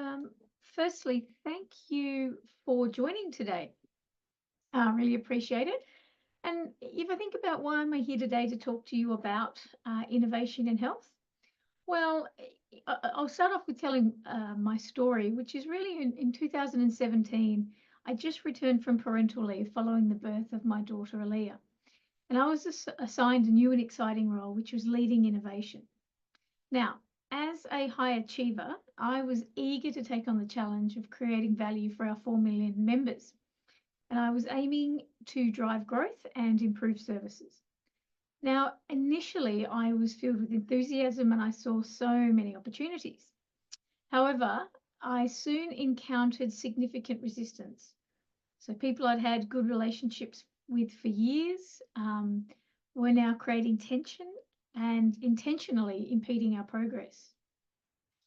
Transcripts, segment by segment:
um, Firstly, thank you for joining today. I really appreciate it. And if I think about why am I here today to talk to you about innovation in health, well, I'll start off with telling my story, which is really in 2017. I just returned from parental leave following the birth of my daughter, Aaliyah. And I was assigned a new and exciting role, which was leading innovation. Now, as a high achiever, I was eager to take on the challenge of creating value for our 4 million members, and I was aiming to drive growth and improve services. Now, initially, I was filled with enthusiasm and I saw so many opportunities. However, I soon encountered significant resistance. So, people I'd had good relationships with for years were now creating tension and intentionally impeding our progress.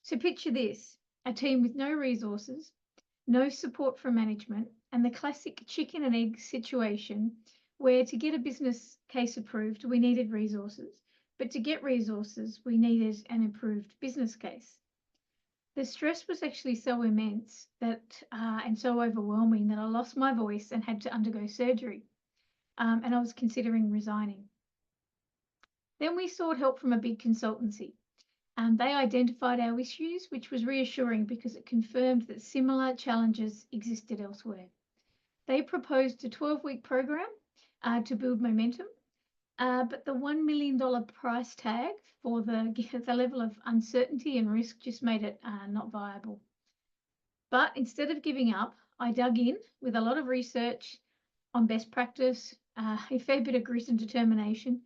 So picture this, a team with no resources, no support from management, and the classic chicken and egg situation where to get a business case approved, we needed resources, but to get resources, we needed an improved business case. The stress was actually so immense and so overwhelming that I lost my voice and had to undergo surgery, and I was considering resigning. Then we sought help from a big consultancy. They identified our issues, which was reassuring because it confirmed that similar challenges existed elsewhere. They proposed a 12-week program to build momentum, but the $1 million price tag for the level of uncertainty and risk just made it not viable. But instead of giving up, I dug in with a lot of research on best practice, a fair bit of grit and determination,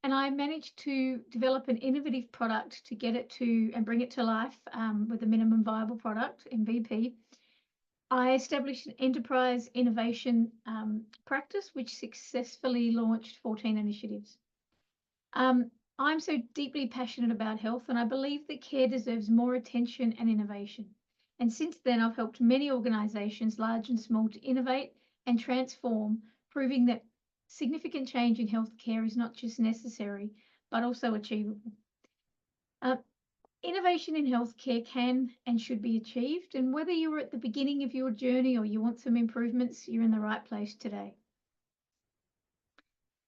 and I managed to develop an innovative product to get it to and bring it to life with a minimum viable product, MVP. I established an enterprise innovation practice, which successfully launched 14 initiatives. I'm so deeply passionate about health, and I believe that care deserves more attention and innovation. And since then, I've helped many organisations, large and small, to innovate and transform, proving that significant change in healthcare is not just necessary, but also achievable. Innovation in healthcare can and should be achieved, and whether you're at the beginning of your journey or you want some improvements, you're in the right place today.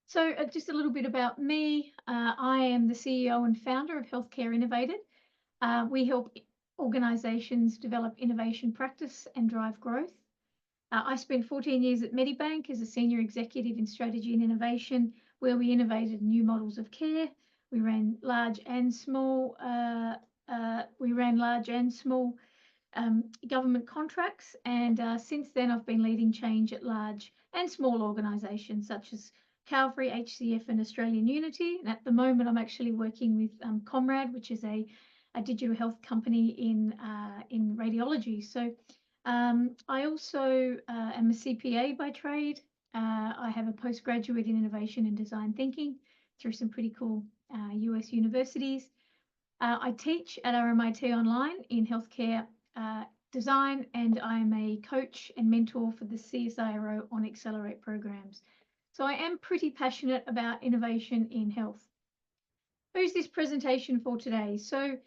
So just a little bit about me. I am the CEO and founder of Healthcare Innovated. We help organisations develop innovation practice and drive growth. I spent 14 years at Medibank as a senior executive in strategy and innovation, where we innovated new models of care. We ran large and small. Government contracts, and since then I've been leading change at large and small organisations such as Calvary, HCF, and Australian Unity. And at the moment, I'm actually working with Comrade, which is a digital health company in radiology. So I also am a CPA by trade. I have a postgraduate in innovation and design thinking through some pretty cool US universities. I teach at RMIT online in healthcare design, and I'm a coach and mentor for the CSIRO on Accelerate programs. So I am pretty passionate about innovation in health. Who's this presentation for today? So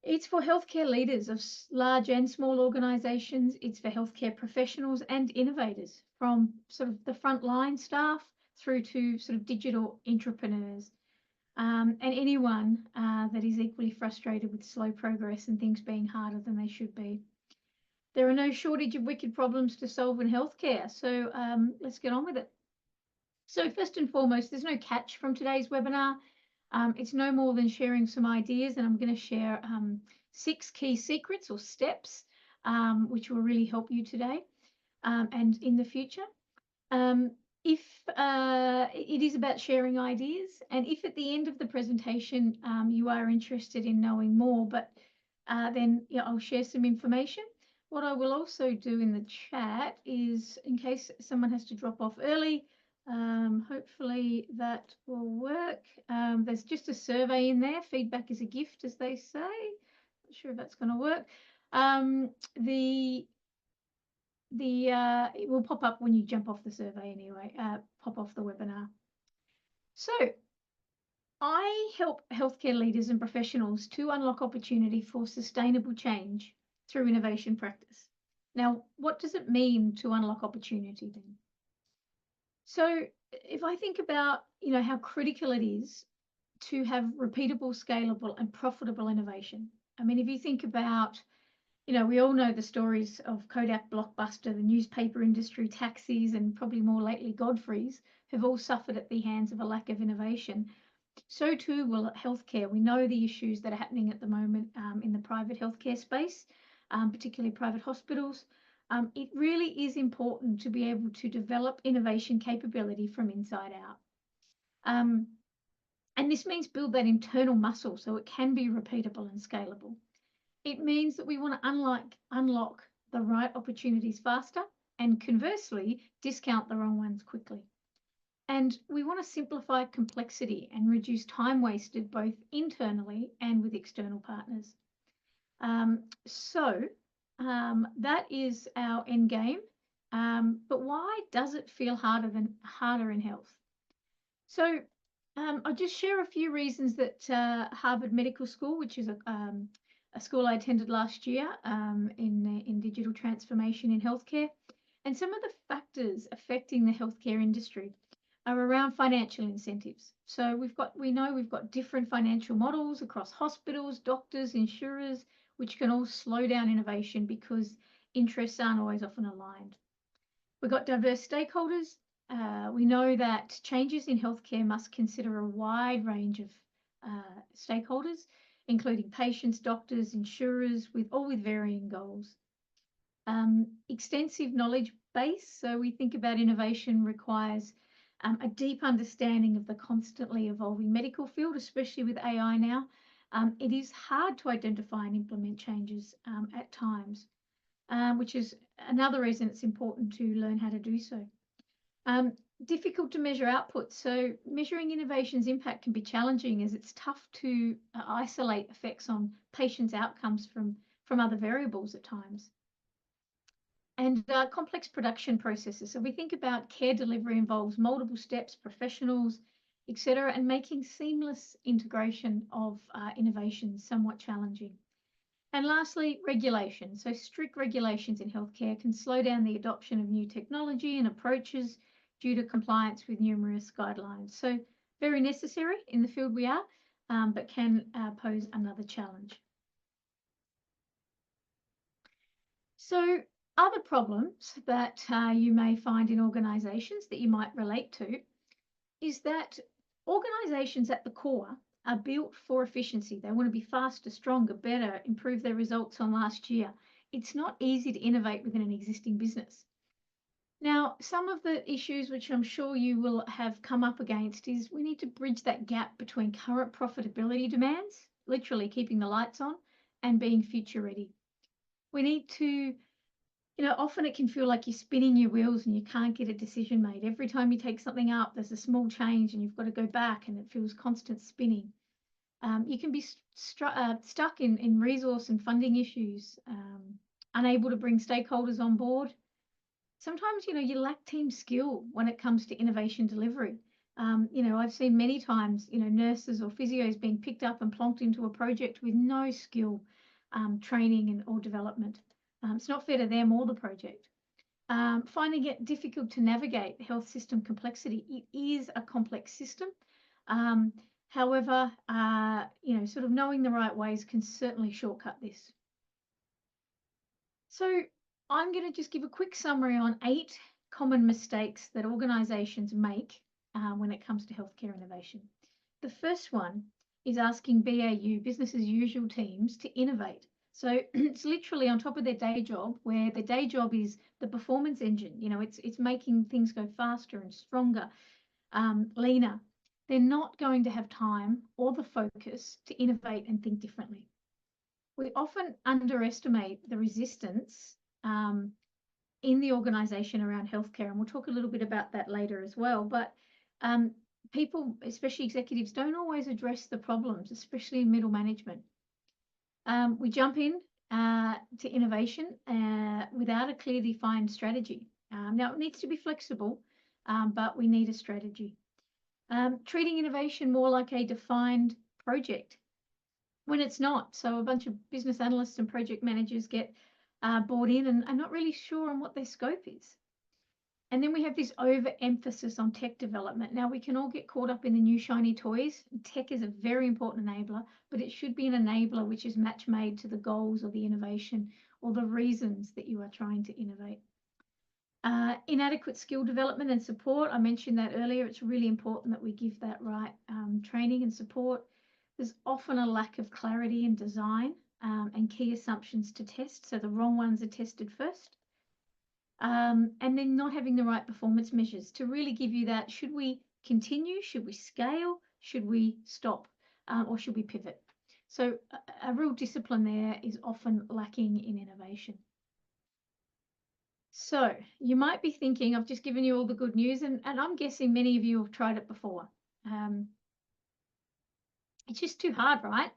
it's for healthcare leaders of large and small organisations. It's for healthcare professionals and innovators, from sort of the frontline staff through to sort of digital entrepreneurs, and anyone that is equally frustrated with slow progress and things being harder than they should be. There are no shortage of wicked problems to solve in healthcare, so let's get on with it. So first and foremost, there's no catch from today's webinar. It's no more than sharing some ideas, and I'm going to share 6 key secrets or steps which will really help you today and in the future. If it is about sharing ideas, and if at the end of the presentation you are interested in knowing more, but then I'll share some information. What I will also do in the chat is, in case someone has to drop off early, hopefully that will work. There's just a survey in there. Feedback is a gift, as they say. Not sure if that's going to work. It will pop up when you jump off the survey anyway, pop off the webinar. So I help healthcare leaders and professionals to unlock opportunity for sustainable change through innovation practice. Now, what does it mean to unlock opportunity then? So if I think about, how critical it is to have repeatable, scalable, and profitable innovation. I mean, if you think about, we all know the stories of Kodak, Blockbuster, the newspaper industry, taxis, and probably more lately Godfrey's, have all suffered at the hands of a lack of innovation. So too will healthcare. We know the issues that are happening at the moment in the private healthcare space, particularly private hospitals. It really is important to be able to develop innovation capability from inside out. And this means build that internal muscle so it can be repeatable and scalable. It means that we want to unlock the right opportunities faster and conversely discount the wrong ones quickly. And we want to simplify complexity and reduce time wasted both internally and with external partners. That is our end game. But why does it feel harder in health? So I'll just share a few reasons that Harvard Medical School, which is a school I attended last year in digital transformation in healthcare, and some of the factors affecting the healthcare industry are around financial incentives. So we know we've got different financial models across hospitals, doctors, insurers, which can all slow down innovation because interests aren't always often aligned. We've got diverse stakeholders. We know that changes in healthcare must consider a wide range of stakeholders, including patients, doctors, insurers, all with varying goals. Extensive knowledge base. So we think about innovation requires a deep understanding of the constantly evolving medical field, especially with AI now. It is hard to identify and implement changes at times, which is another reason it's important to learn how to do so. Difficult to measure outputs. So measuring innovation's impact can be challenging as it's tough to isolate effects on patients' outcomes from other variables at times. And complex production processes. So we think about care delivery involves multiple steps, professionals, etc., and making seamless integration of innovation somewhat challenging. And lastly, regulation. So strict regulations in healthcare can slow down the adoption of new technology and approaches due to compliance with numerous guidelines. So very necessary in the field we are, but can pose another challenge. So other problems that you may find in organisations that you might relate to is that organisations at the core are built for efficiency. They want to be faster, stronger, better, improve their results on last year. It's not easy to innovate within an existing business. Now, some of the issues which I'm sure you will have come up against is we need to bridge that gap between current profitability demands, literally keeping the lights on, and being future ready. We need to often it can feel like you're spinning your wheels and you can't get a decision made. Every time you take something up, there's a small change and you've got to go back and it feels constant spinning. You can be stuck in resource and funding issues, unable to bring stakeholders on board. Sometimes, you lack team skill when it comes to innovation delivery. I've seen many times, nurses or physios being picked up and plonked into a project with no skill, training or development. It's not fair to them or the project. Finding it difficult to navigate health system complexity. It is a complex system. However, sort of knowing the right ways can certainly shortcut this. So I'm going to just give a quick summary on 8 common mistakes that organisations make when it comes to healthcare innovation. The first one is asking BAU, business as usual teams, to innovate. So it's literally on top of their day job, where the day job is the performance engine. It's making things go faster and stronger, leaner. They're not going to have time or the focus to innovate and think differently. We often underestimate the resistance in the organisation around healthcare, and we'll talk a little bit about that later as well. But people, especially executives, don't always address the problems, especially in middle management. We jump in to innovation without a clearly defined strategy. Now, it needs to be flexible, but we need a strategy. Treating innovation more like a defined project. when it's not. So a bunch of business analysts and project managers get bought in and are not really sure on what their scope is. And then we have this overemphasis on tech development. Now, we can all get caught up in the new shiny toys. Tech is a very important enabler, but it should be an enabler which is match made to the goals or the innovation or the reasons that you are trying to innovate. Inadequate skill development and support. I mentioned that earlier. It's really important that we give that right training and support. There's often a lack of clarity in design and key assumptions to test. So the wrong ones are tested first. And then not having the right performance measures to really give you that, should we continue, should we scale, should we stop, or should we pivot? So a real discipline there is often lacking in innovation. So you might be thinking, I've just given you all the good news, and I'm guessing many of you have tried it before. It's just too hard, right?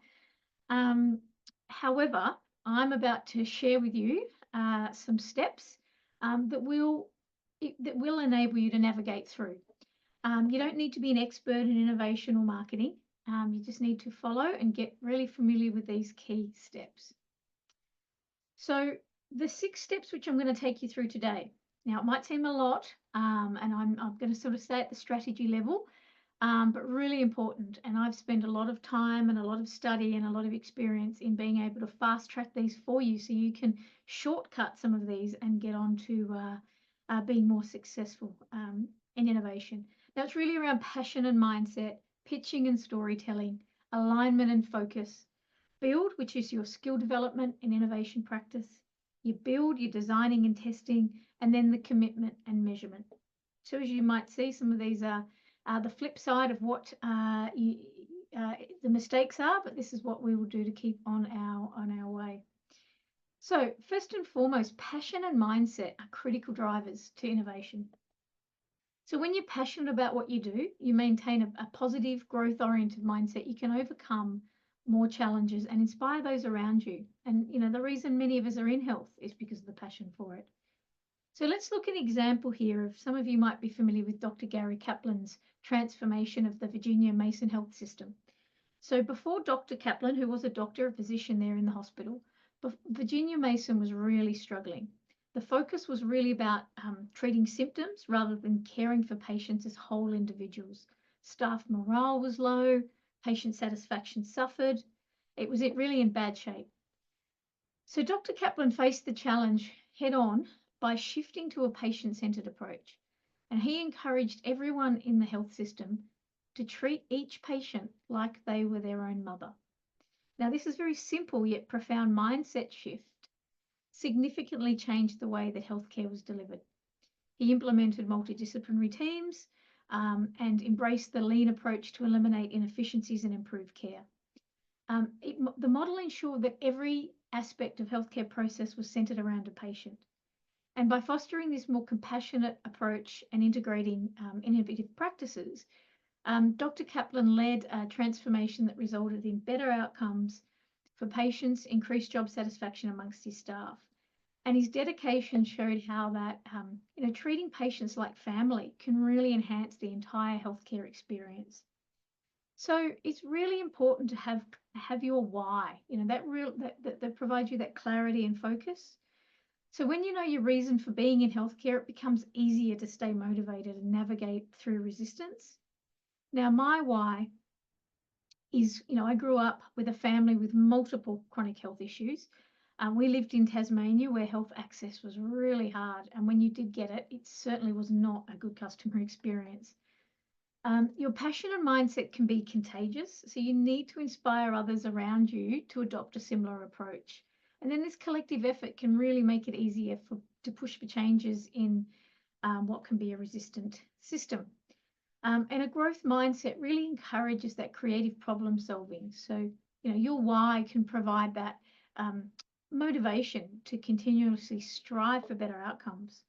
However, I'm about to share with you some steps that will enable you to navigate through. You don't need to be an expert in innovation or marketing. You just need to follow and get really familiar with these key steps. So the 6 steps which I'm going to take you through today. Now, it might seem a lot, and I'm going to sort of stay at the strategy level, but really important. And I've spent a lot of time and a lot of study and a lot of experience in being able to fast track these for you so you can shortcut some of these and get on to being more successful in innovation. Now, it's really around passion and mindset, pitching and storytelling, alignment and focus, build, which is your skill development and innovation practice, you build, your designing and testing, and then the commitment and measurement. So as you might see, some of these are the flip side of what the mistakes are, but this is what we will do to keep on our way. So first and foremost, passion and mindset are critical drivers to innovation. So when you're passionate about what you do, you maintain a positive, growth-oriented mindset, you can overcome more challenges and inspire those around you. And the reason many of us are in health is because of the passion for it. So let's look at an example here of, some of you might be familiar with Dr. Gary Kaplan's transformation of the Virginia Mason Health System. So before Dr. Kaplan, who was a doctor, a physician there in the hospital, Virginia Mason was really struggling. The focus was really about treating symptoms rather than caring for patients as whole individuals. Staff morale was low, patient satisfaction suffered. It was really in bad shape. So Dr. Kaplan faced the challenge head on by shifting to a patient-centered approach. And he encouraged everyone in the health system to treat each patient like they were their own mother. Now, this is very simple yet profound mindset shift, significantly changed the way that healthcare was delivered. He implemented multidisciplinary teams and embraced the lean approach to eliminate inefficiencies and improve care. The model ensured that every aspect of healthcare process was centered around a patient. And by fostering this more compassionate approach and integrating innovative practices, Dr. Kaplan led a transformation that resulted in better outcomes for patients, increased job satisfaction amongst his staff. And his dedication showed how that treating patients like family can really enhance the entire healthcare experience. So it's really important to have your why, that provides you that clarity and focus. So when you know your reason for being in healthcare, it becomes easier to stay motivated and navigate through resistance. Now, my why is, I grew up with a family with multiple chronic health issues. We lived in Tasmania where health access was really hard. And when you did get it, it certainly was not a good customer experience. Your passion and mindset can be contagious. So you need to inspire others around you to adopt a similar approach. And then this collective effort can really make it easier to push for changes in what can be a resistant system. And a growth mindset really encourages that creative problem solving. So, your why can provide that motivation to continuously strive for better outcomes.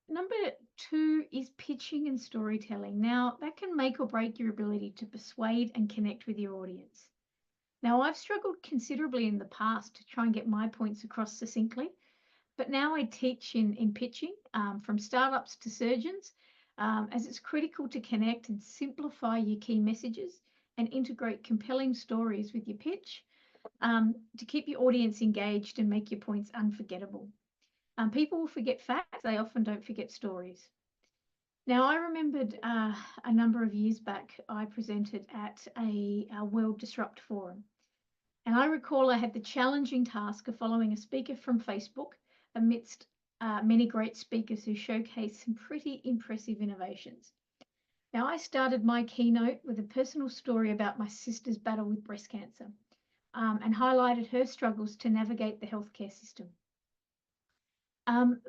Number 2 is pitching and storytelling. Now, that can make or break your ability to persuade and connect with your audience. Now, I've struggled considerably in the past to try and get my points across succinctly, but now I teach in pitching from startups to surgeons, as it's critical to connect and simplify your key messages and integrate compelling stories with your pitch to keep your audience engaged and make your points unforgettable. People will forget facts, they often don't forget stories. Now, I remembered a number of years back, I presented at a World Disrupt Forum. And I recall I had the challenging task of following a speaker from Facebook amidst many great speakers who showcased some pretty impressive innovations. Now, I started my keynote with a personal story about my sister's battle with breast cancer and highlighted her struggles to navigate the healthcare system.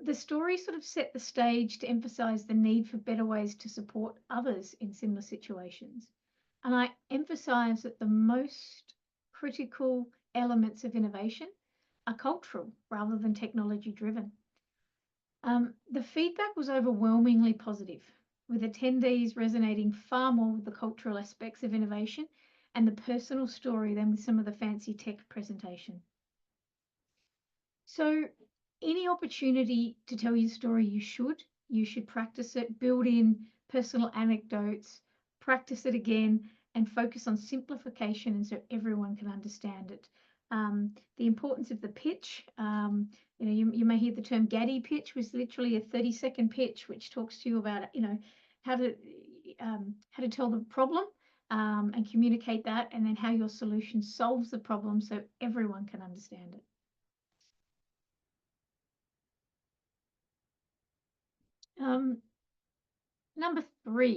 The story sort of set the stage to emphasize the need for better ways to support others in similar situations. And I emphasize that the most critical elements of innovation are cultural rather than technology driven. The feedback was overwhelmingly positive, with attendees resonating far more with the cultural aspects of innovation and the personal story than with some of the fancy tech presentation. So any opportunity to tell your story, you should practice it, build in personal anecdotes, practice it again, and focus on simplification and so everyone can understand it. The importance of the pitch, you may hear the term Gaddy pitch, was literally a 30-second pitch, which talks to you about, how to tell the problem and communicate that, and then how your solution solves the problem so everyone can understand it.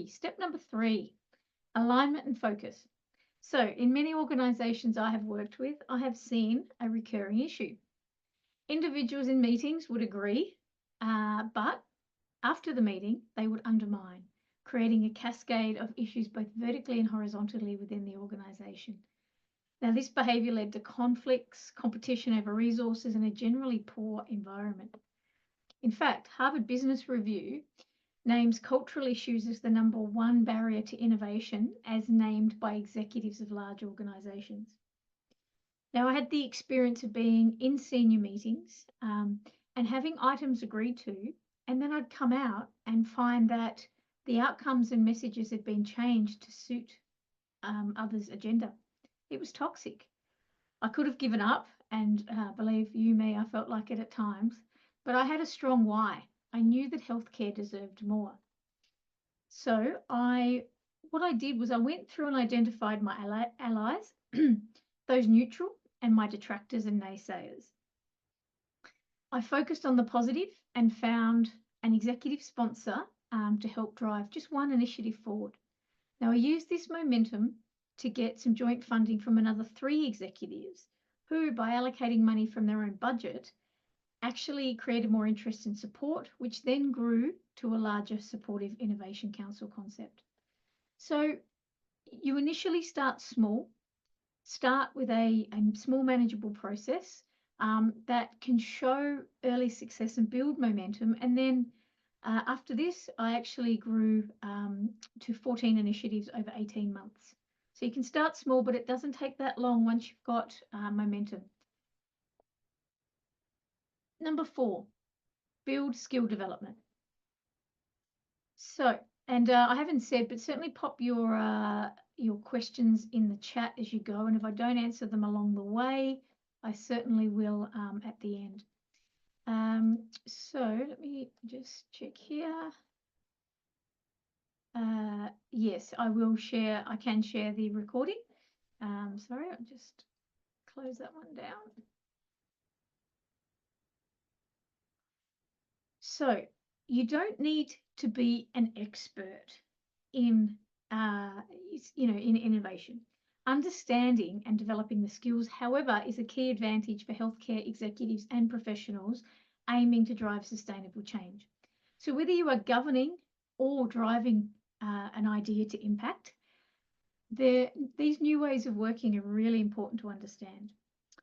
Step number three, alignment and focus. So in many organizations I have worked with, I have seen a recurring issue. Individuals in meetings would agree, but after the meeting, they would undermine, creating a cascade of issues both vertically and horizontally within the organization. Now, this behavior led to conflicts, competition over resources, and a generally poor environment. In fact, Harvard Business Review names cultural issues as the #1 barrier to innovation as named by executives of large organizations. Now, I had the experience of being in senior meetings and having items agreed to, and then I'd come out and find that the outcomes and messages had been changed to suit others' agenda. It was toxic. I could have given up, and believe you me, I felt like it at times, but I had a strong why. I knew that healthcare deserved more. So what I did was I went through and identified my allies, those neutral, and my detractors and naysayers. I focused on the positive and found an executive sponsor to help drive just one initiative forward. Now, I used this momentum to get some joint funding from another 3 executives who, by allocating money from their own budget, actually created more interest and support, which then grew to a larger supportive innovation council concept. So you initially start small, start with a small manageable process that can show early success and build momentum. And then after this, I actually grew to 14 initiatives over 18 months. So you can start small, but it doesn't take that long once you've got momentum. Number 4, build skill development. So, and I haven't said, but certainly pop your questions in the chat as you go. And if I don't answer them along the way, I certainly will at the end. So let me just check here. Yes, I will share. I can share the recording. Sorry, I'll just close that one down. So you don't need to be an expert in in innovation. Understanding and developing the skills, however, is a key advantage for healthcare executives and professionals aiming to drive sustainable change. So whether you are governing or driving an idea to impact, these new ways of working are really important to understand.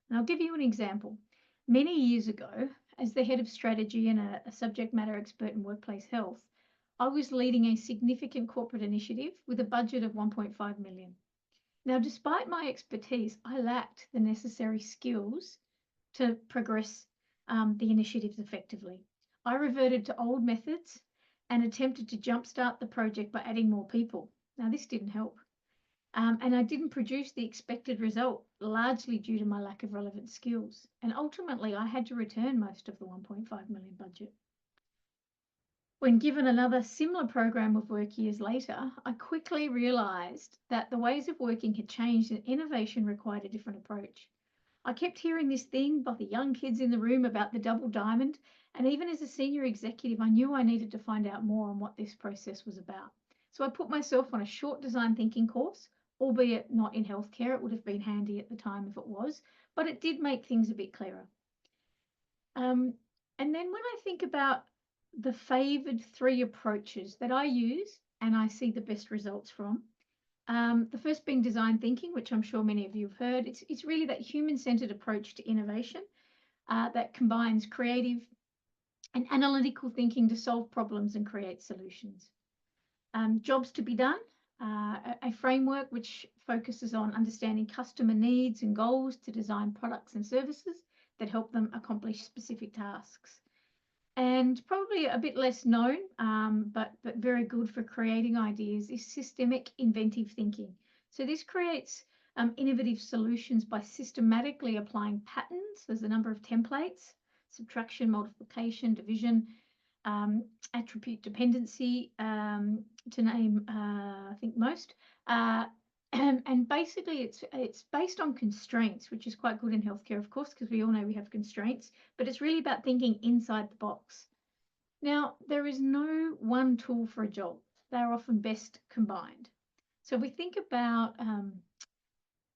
And I'll give you an example. Many years ago, as the head of strategy and a subject matter expert in workplace health, I was leading a significant corporate initiative with a budget of 1.5 million. Now, despite my expertise, I lacked the necessary skills to progress the initiatives effectively. I reverted to old methods and attempted to jumpstart the project by adding more people. Now, this didn't help. And I didn't produce the expected result, largely due to my lack of relevant skills. And ultimately, I had to return most of the 1.5 million budget. When given another similar program of work years later, I quickly realised that the ways of working had changed and innovation required a different approach. I kept hearing this thing by the young kids in the room about the double diamond, and even as a senior executive, I knew I needed to find out more on what this process was about. So I put myself on a short design thinking course, albeit not in healthcare. It would have been handy at the time if it was, but it did make things a bit clearer. And then when I think about the favoured three approaches that I use and I see the best results from, the first being design thinking, which I'm sure many of you have heard. It's really that human-centered approach to innovation that combines creative and analytical thinking to solve problems and create solutions. Jobs to be done, a framework which focuses on understanding customer needs and goals to design products and services that help them accomplish specific tasks. And probably a bit less known, but very good for creating ideas, is systemic inventive thinking. So this creates innovative solutions by systematically applying patterns. There's a number of templates: subtraction, multiplication, division, attribute dependency, to name I think most. And basically it's based on constraints, which is quite good in healthcare, of course, because we all know we have constraints, but it's really about thinking inside the box. Now, there is no one tool for a job. They're often best combined. So we think about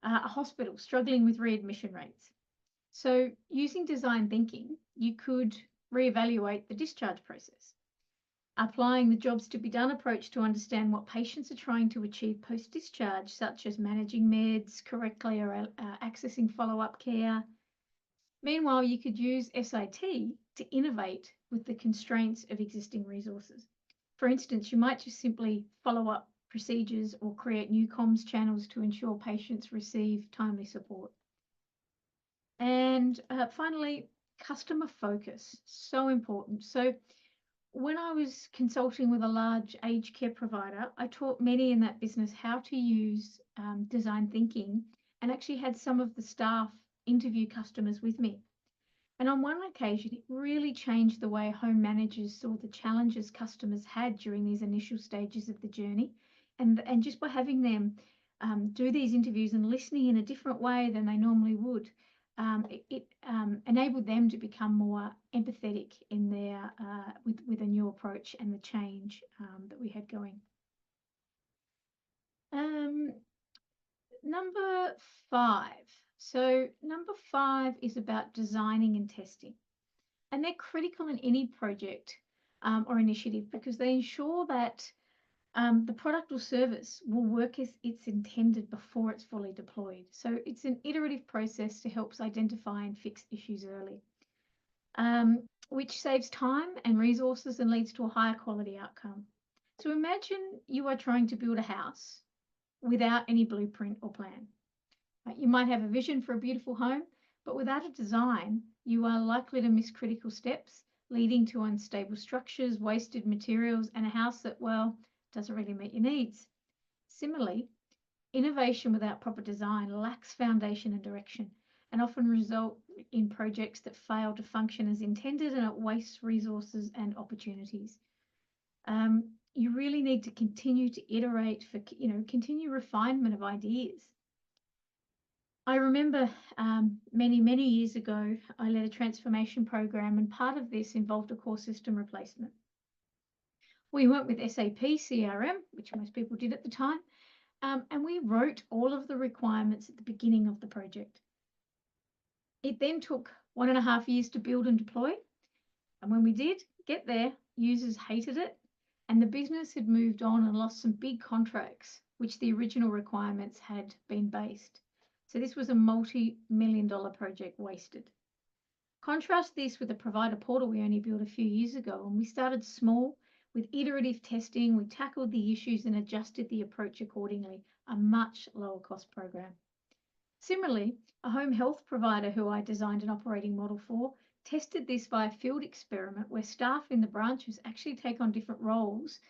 a hospital struggling with readmission rates. So using design thinking, you could reevaluate the discharge process, applying the jobs to be done approach to understand what patients are trying to achieve post-discharge, such as managing meds correctly or accessing follow-up care. Meanwhile, you could use SIT to innovate with the constraints of existing resources. For instance, you might just simply follow up procedures or create new comms channels to ensure patients receive timely support. And finally, customer focus, so important. So when I was consulting with a large aged care provider, I taught many in that business how to use design thinking, and actually had some of the staff interview customers with me. And on one occasion, it really changed the way home managers saw the challenges customers had during these initial stages of the journey. And just by having them do these interviews and listening in a different way than they normally would, it enabled them to become more empathetic in their with a new approach and the change that we had going. Number 5. So number 5 is about designing and testing. And they're critical in any project or initiative because they ensure that the product or service will work as it's intended before it's fully deployed. So it's an iterative process to help us identify and fix issues early, which saves time and resources and leads to a higher quality outcome. So imagine you are trying to build a house without any blueprint or plan. You might have a vision for a beautiful home, but without a design, you are likely to miss critical steps, leading to unstable structures, wasted materials, and a house that, well, doesn't really meet your needs. Similarly, innovation without proper design lacks foundation and direction, and often result in projects that fail to function as intended, and it wastes resources and opportunities. You really need to continue to iterate for, continue refinement of ideas. I remember many years ago, I led a transformation program, and part of this involved a core system replacement. We went with SAP CRM, which most people did at the time, and we wrote all of the requirements at the beginning of the project. It then took 1.5 years to build and deploy, and when we did get there, users hated it, and the business had moved on and lost some big contracts, which the original requirements had been based. So this was a multi-million-dollar project wasted. Contrast this with the provider portal we only built a few years ago, and we started small with iterative testing. We tackled the issues and adjusted the approach accordingly, a much lower cost program. Similarly, a home health provider who I designed an operating model for tested this via field experiment where staff in the branches actually take on different roles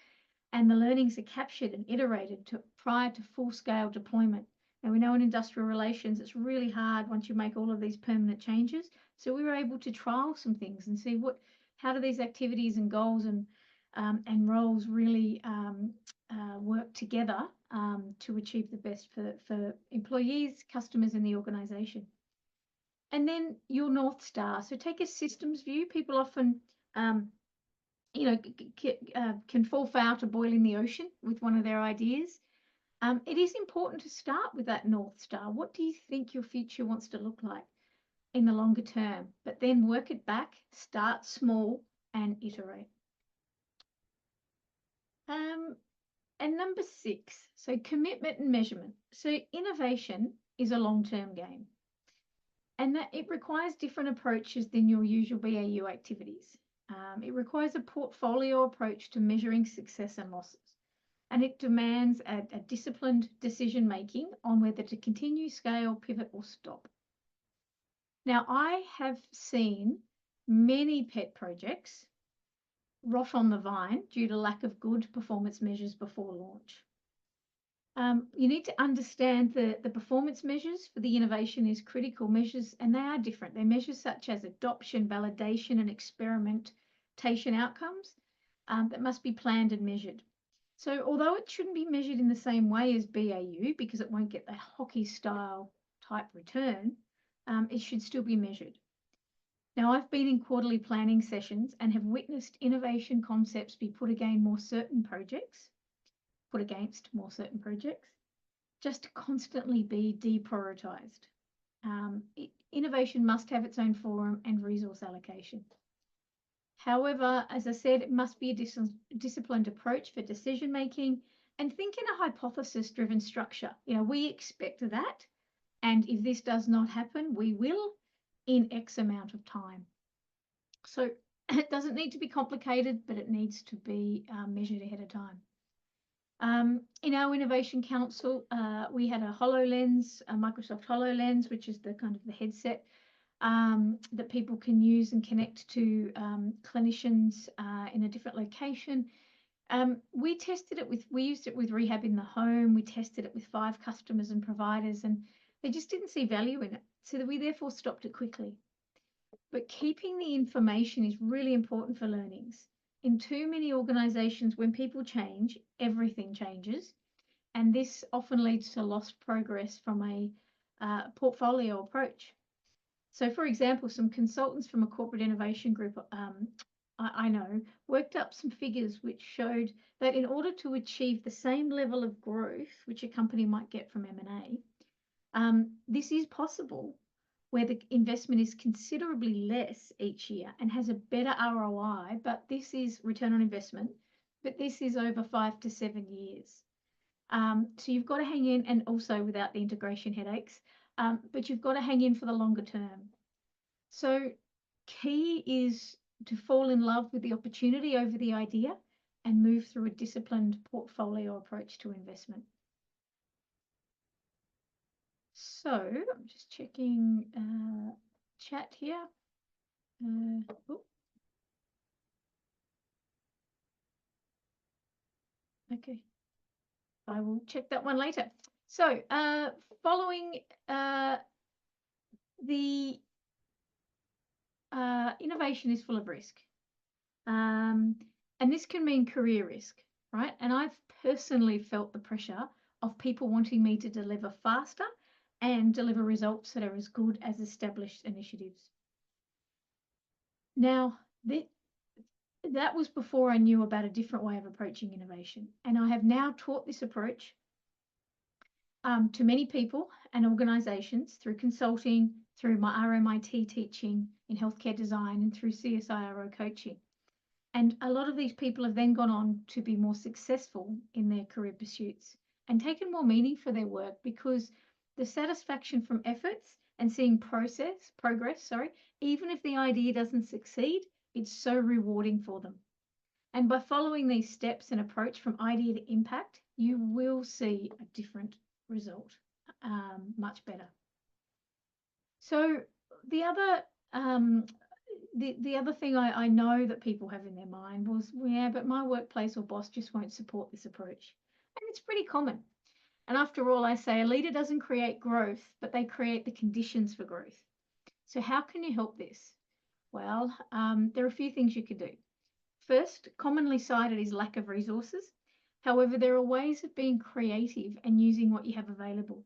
and the learnings are captured and iterated prior to full-scale deployment. Now, we know in industrial relations, it's really hard once you make all of these permanent changes. So we were able to trial some things and see how do these activities and goals and roles really work together to achieve the best for employees, customers, and the organisation. And then your North Star. So take a systems view. People often can fall foul to boiling the ocean with one of their ideas. It is important to start with that North Star. What do you think your future wants to look like in the longer term? But then work it back, start small and iterate. And number 6, so commitment and measurement. So innovation is a long-term game, and that it requires different approaches than your usual BAU activities. It requires a portfolio approach to measuring success and losses, and it demands a disciplined decision-making on whether to continue, scale, pivot, or stop. Now, I have seen many pet projects rot on the vine due to lack of good performance measures before launch. You need to understand the performance measures for the innovation is critical measures, and they are different. They're measures such as adoption, validation, and experimentation outcomes that must be planned and measured. So although it shouldn't be measured in the same way as BAU because it won't get the hockey style type return, it should still be measured. Now, I've been in quarterly planning sessions and have witnessed innovation concepts be put against more certain projects, just to constantly be deprioritized. Innovation must have its own forum and resource allocation. However, as I said, it must be a disciplined approach for decision making, and think in a hypothesis-driven structure. We expect that, and if this does not happen, we will in X amount of time. So it doesn't need to be complicated, but it needs to be measured ahead of time. In our Innovation Council, we had a HoloLens, a Microsoft HoloLens, which is the kind of the headset that people can use and connect to clinicians in a different location. We used it with rehab in the home. We tested it with 5 customers and providers, and they just didn't see value in it. So we therefore stopped it quickly. But keeping the information is really important for learnings. In too many organizations, when people change, everything changes. And this often leads to lost progress from a portfolio approach. So for example, some consultants from a corporate innovation group I know worked up some figures which showed that in order to achieve the same level of growth, which a company might get from M&A, this is possible where the investment is considerably less each year and has a better ROI, but this is return on investment, but this is over 5 to 7 years. So you've got to hang in, and also without the integration headaches, but you've got to hang in for the longer term. So key is to fall in love with the opportunity over the idea and move through a disciplined portfolio approach to investment. So I'm just checking chat here. Okay, I will check that one later. So following the innovation is full of risk, and this can mean career risk, right? And I've personally felt the pressure of people wanting me to deliver faster and deliver results that are as good as established initiatives. Now, that was before I knew about a different way of approaching innovation. And I have now taught this approach to many people and organisations through consulting, through my RMIT teaching in healthcare design, and through CSIRO coaching. And a lot of these people have then gone on to be more successful in their career pursuits and taken more meaning for their work, because the satisfaction from efforts and seeing progress, even if the idea doesn't succeed, it's so rewarding for them. And by following these steps and approach from idea to impact, you will see a different result, much better. So the other the other thing I know that people have in their mind was, yeah, but my workplace or boss just won't support this approach. And it's pretty common. And after all, I say a leader doesn't create growth, but they create the conditions for growth. So how can you help this? Well, there are a few things you could do. First, commonly cited is lack of resources. However, there are ways of being creative and using what you have available.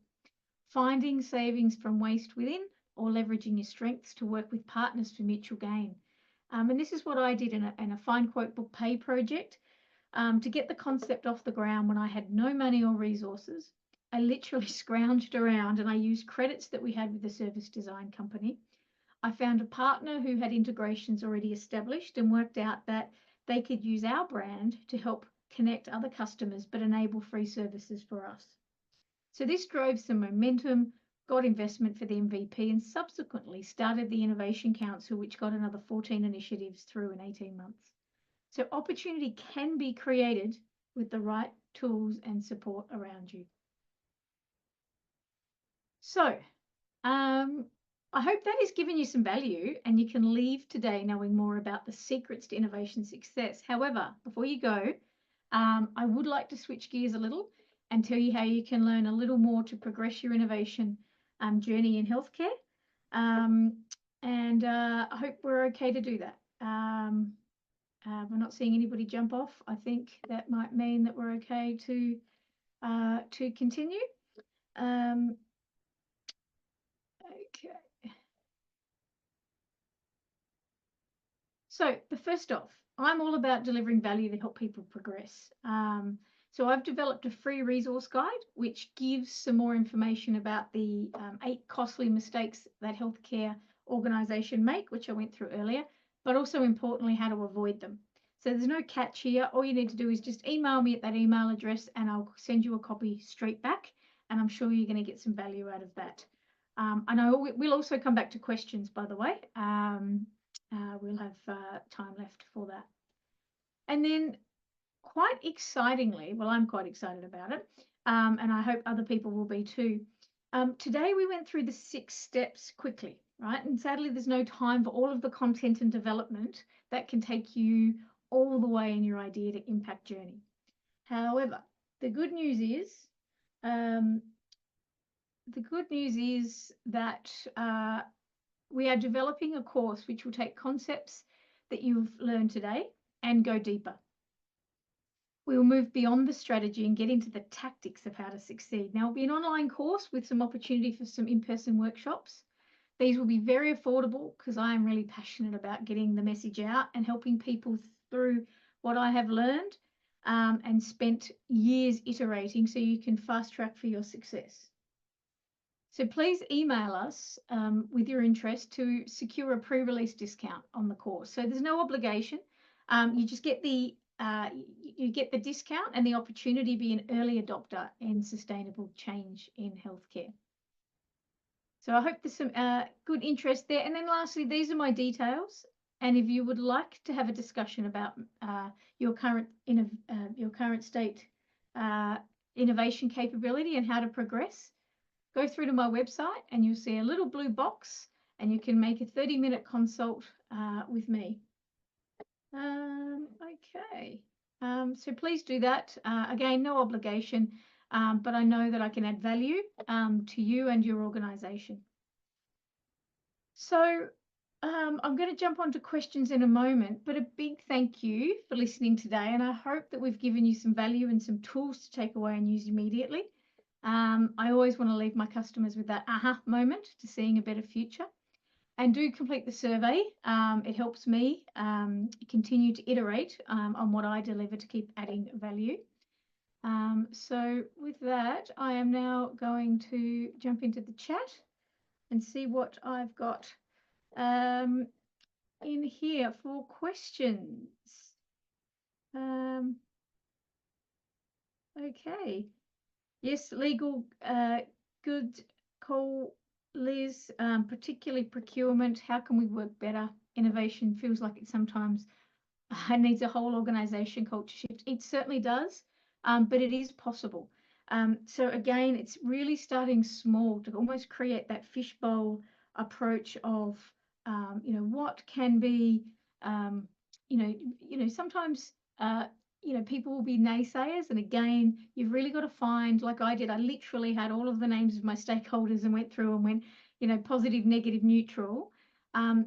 Finding savings from waste within or leveraging your strengths to work with partners for mutual gain. And this is what I did in a Find Quote Book Pay project to get the concept off the ground when I had no money or resources. I literally scrounged around and I used credits that we had with the service design company. I found a partner who had integrations already established and worked out that they could use our brand to help connect other customers but enable free services for us. So this drove some momentum, got investment for the MVP, and subsequently started the Innovation Council, which got another 14 initiatives through in 18 months. So opportunity can be created with the right tools and support around you. So I hope that has given you some value and you can leave today knowing more about the secrets to innovation success. However, before you go, I would like to switch gears a little and tell you how you can learn a little more to progress your innovation journey in healthcare. I hope we're okay to do that. We're not seeing anybody jump off. I think that might mean that we're okay to continue. Okay. So the first off, I'm all about delivering value to help people progress. So I've developed a free resource guide, which gives some more information about the 8 costly mistakes that healthcare organization make, which I went through earlier, but also importantly, how to avoid them. So there's no catch here. All you need to do is just email me at that email address and I'll send you a copy straight back. And I'm sure you're going to get some value out of that. And we'll also come back to questions, by the way. We'll have time left for that. And then quite excitingly, well, I'm quite excited about it, and I hope other people will be too. Today we went through the 6 steps quickly, right? And sadly, there's no time for all of the content and development that can take you all the way in your idea to impact journey. However, the good news is that we are developing a course which will take concepts that you've learned today and go deeper. We will move beyond the strategy and get into the tactics of how to succeed. Now, it'll be an online course with some opportunity for some in-person workshops. These will be very affordable because I am really passionate about getting the message out and helping people through what I have learned and spent years iterating so you can fast track for your success. So please email us with your interest to secure a pre-release discount on the course. So there's no obligation. You just get the discount and the opportunity to be an early adopter in sustainable change in healthcare. So I hope there's some good interest there. And then lastly, these are my details. And if you would like to have a discussion about your current state innovation capability and how to progress, go through to my website and you'll see a little blue box and you can make a 30-minute consult with me. Okay, so please do that. Again, no obligation, but I know that I can add value to you and your organization. So I'm going to jump onto questions in a moment, but a big thank you for listening today. And I hope that we've given you some value and some tools to take away and use immediately. I always want to leave my customers with that aha moment to seeing a better future. And do complete the survey. It helps me continue to iterate on what I deliver to keep adding value. So with that, I am now going to jump into the chat and see what I've got in here for questions. Okay. Yes, legal, good call, Liz, particularly procurement. How can we work better? Innovation feels like it sometimes needs a whole organization culture shift. It certainly does, but it is possible. So again, it's really starting small to almost create that fishbowl approach of what can be, um, sometimes, people will be naysayers. And again, you've really got to find, like I did, I literally had all of the names of my stakeholders and went through and went, positive, negative, neutral. Um,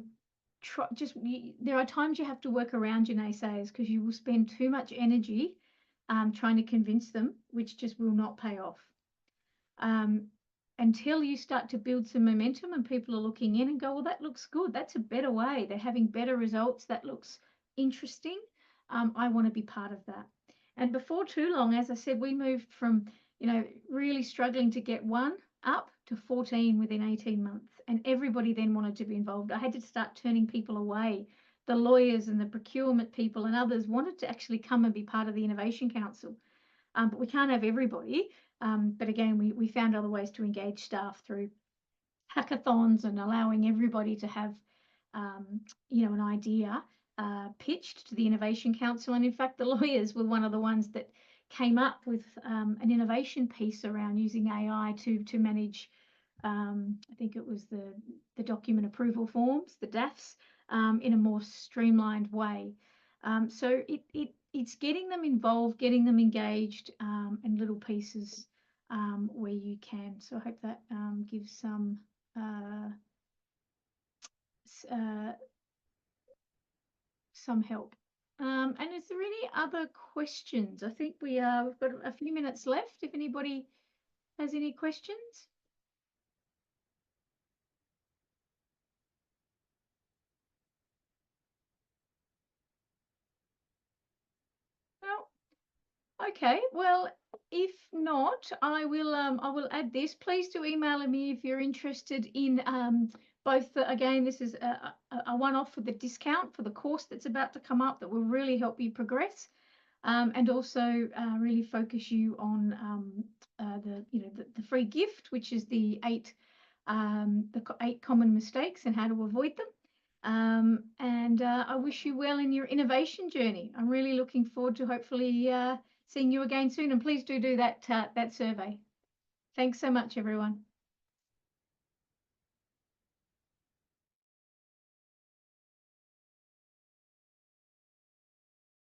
there are times you have to work around your naysayers because you will spend too much energy trying to convince them, which just will not pay off. Um, until you start to build some momentum and people are looking in and go, well, that looks good. That's a better way. They're having better results. That looks interesting. I want to be part of that. And before too long, as I said, we moved from, really struggling to get one up to 14 within 18 months. And everybody then wanted to be involved. I had to start turning people away. The lawyers and the procurement people and others wanted to actually come and be part of the Innovation Council. But we can't have everybody. But again, we found other ways to engage staff through hackathons and allowing everybody to have, an idea pitched to the Innovation Council. And in fact, the lawyers were one of the ones that came up with an innovation piece around using AI to manage, I think it was the document approval forms, the DAFs, in a more streamlined way. So it's getting them involved, getting them engaged, and little pieces where you can. So I hope that gives some help. And is there any other questions? I think we've got a few minutes left. If anybody has any questions. Well, okay. Well, if not, I will add this. Please do email me if you're interested in both. Again, this is a one-off for the discount for the course that's about to come up that will really help you progress, and also really focus you on the free gift, which is the eight common mistakes and how to avoid them. And I wish you well in your innovation journey. I'm really looking forward to hopefully seeing you again soon. And please do that survey. Thanks so much, everyone.